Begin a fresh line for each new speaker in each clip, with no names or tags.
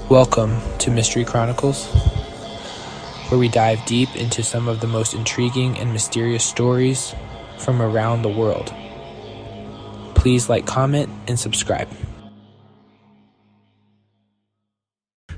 Welcome to Mystery Chronicles, where we dive deep into some of the most intriguing and mysterious stories from around the world. Please like, comment, and subscribe.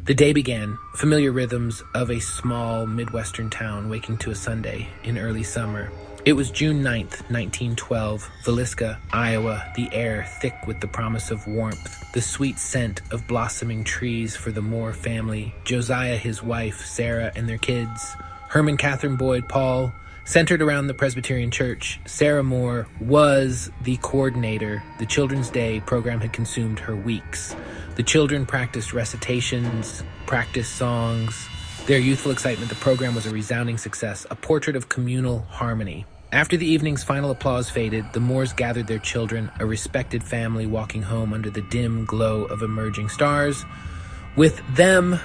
The day began, familiar rhythms of a small Midwestern town waking to a Sunday in early summer. It was June 9th, 1912, Villisca, Iowa, the air thick with the promise of warmth, the sweet scent of blossoming trees for the Moore family, Josiah, his wife, Sarah, and their kids, Herman, Catherine, Boyd, Paul. Centered around the Presbyterian Church, Sarah Moore was the coordinator. The Children's Day program had consumed her weeks. The children practiced recitations, practiced songs. Their youthful excitement, the program was a resounding success, a portrait of communal harmony. After the evening's final applause faded, the Moores gathered their children, a respected family walking home under the dim glow of emerging stars. With them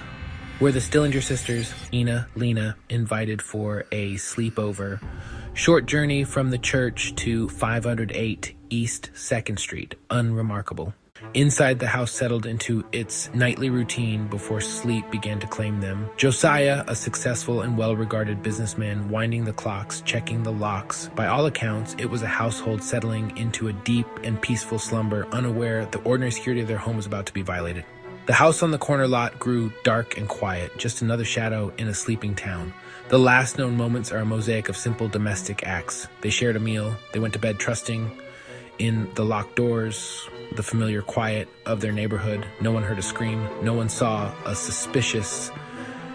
were the Stillinger sisters, Ina, Lena, invited for a sleepover. Short journey from the church to 508 East 2nd Street. Unremarkable. Inside, the house settled into its nightly routine before sleep began to claim them. Josiah, a successful and well-regarded businessman, winding the clocks, checking the locks. By all accounts, it was a household settling into a deep and peaceful slumber, unaware the ordinary security of their home was about to be violated. The house on the corner lot grew dark and quiet, just another shadow in a sleeping town. The last known moments are a mosaic of simple domestic acts. They shared a meal. They went to bed trusting in the locked doors, the familiar quiet of their neighborhood. No one heard a scream. No one saw a suspicious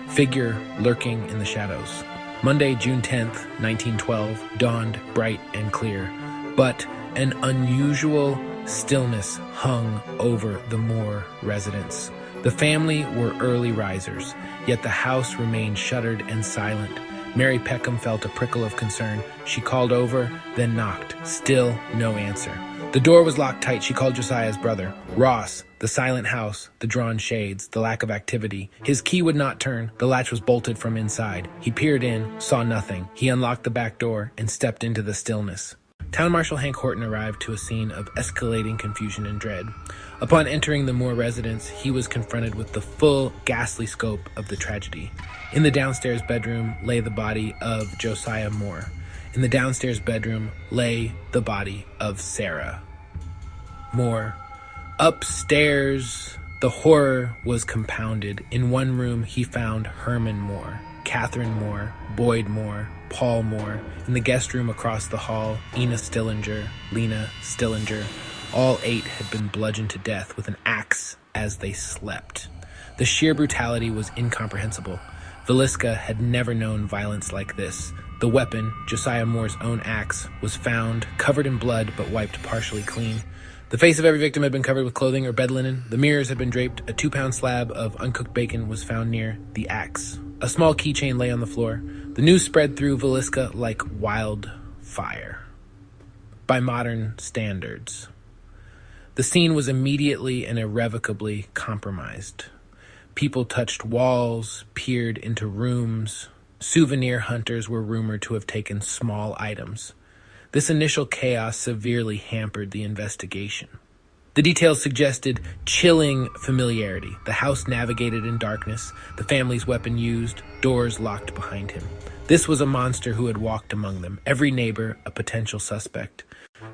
figure lurking in the shadows. Monday, June 10th, 1912, dawned bright and clear, but an unusual stillness hung over the Moore residence. The family were early risers, yet the house remained shuttered and silent. Mary Peckham felt a prickle of concern. She called over, then knocked. Still no answer. The door was locked tight. She called Josiah's brother. Ross, the silent house, the drawn shades, the lack of activity. His key would not turn. The latch was bolted from inside. He peered in, saw nothing. He unlocked the back door and stepped into the stillness. Town Marshal Hank Horton arrived to a scene of escalating confusion and dread. Upon entering the Moore residence, he was confronted with the full, ghastly scope of the tragedy. In the downstairs bedroom lay the body of Josiah Moore. In the downstairs bedroom lay the body of Sarah Moore. Upstairs, the horror was compounded. In one room, he found Herman Moore, Catherine Moore, Boyd Moore, Paul Moore. In the guest room across the hall, Ina Stillinger, Lena Stillinger. All 8 had been bludgeoned to death with an axe as they slept. The sheer brutality was incomprehensible. Villisca had never known violence like this. The weapon, Josiah Moore's own axe, was found covered in blood but wiped partially clean. The face of every victim had been covered with clothing or bed linen. The mirrors had been draped. A 2-pound slab of uncooked bacon was found near the axe. A small keychain lay on the floor. The news spread through Villisca like wildfire. By modern standards, the scene was immediately and irrevocably compromised. People touched walls, peered into rooms. Souvenir hunters were rumored to have taken small items. This initial chaos severely hampered the investigation. The details suggested chilling familiarity. The house navigated in darkness, the family's weapon used, doors locked behind him. This was a monster who had walked among them, every neighbor a potential suspect.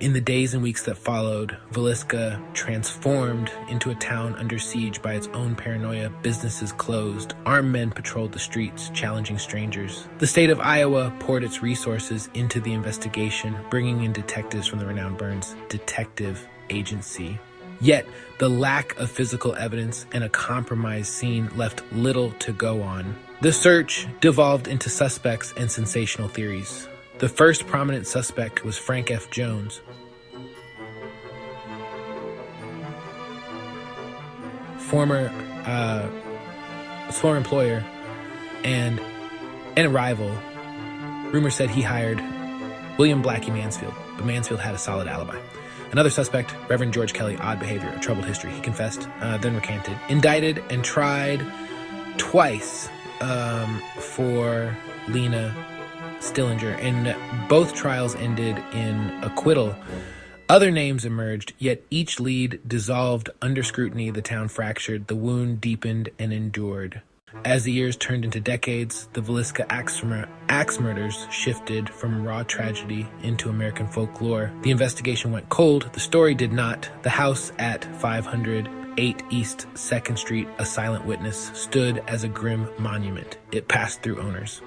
In the days and weeks that followed, Villisca transformed into a town under siege by its own paranoia. Businesses closed. Armed men patrolled the streets, challenging strangers. The state of Iowa poured its resources into the investigation, bringing in detectives from the renowned Burns Detective Agency. Yet, the lack of physical evidence and a compromised scene left little to go on. The search devolved into suspects and sensational theories. The first prominent suspect was Frank F. Jones. Former employer and a rival. Rumor said he hired William Blackie Mansfield, but Mansfield had a solid alibi. Another suspect, Reverend George Kelly, odd behavior, a troubled history. He confessed, then recanted. Indicted and tried twice for Lena Stillinger, and both trials ended in acquittal. Other names emerged, yet each lead dissolved under scrutiny. The town fractured, the wound deepened and endured. As the years turned into decades, the Villisca Axe Murders shifted from raw tragedy into American folklore. The investigation went cold. The story did not. The house at 508 East 2nd Street, a silent witness, stood as a grim monument. It passed through owners.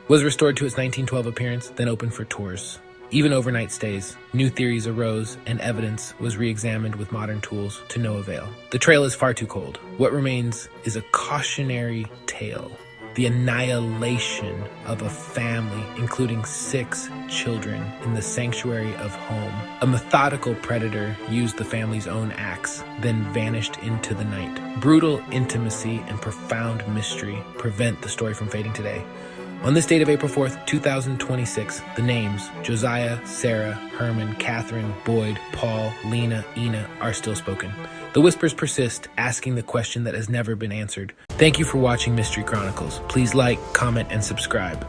Was restored to its 1912 appearance, then opened for tours. Even overnight stays, new theories arose, and evidence was re-examined with modern tools to no avail. The trail is far too cold. What remains is a cautionary tale. The annihilation of a family, including 6 children, in the sanctuary of home. A methodical predator used the family's own axe, then vanished into the night. Brutal intimacy and profound mystery prevent the story from fading today. On this date of April 4th, 2026, the names Josiah, Sarah, Herman, Catherine, Boyd, Paul, Lena, Ina are still spoken. The whispers persist, asking the question that has never been answered. Thank you for watching Mystery Chronicles. Please like, comment, and subscribe.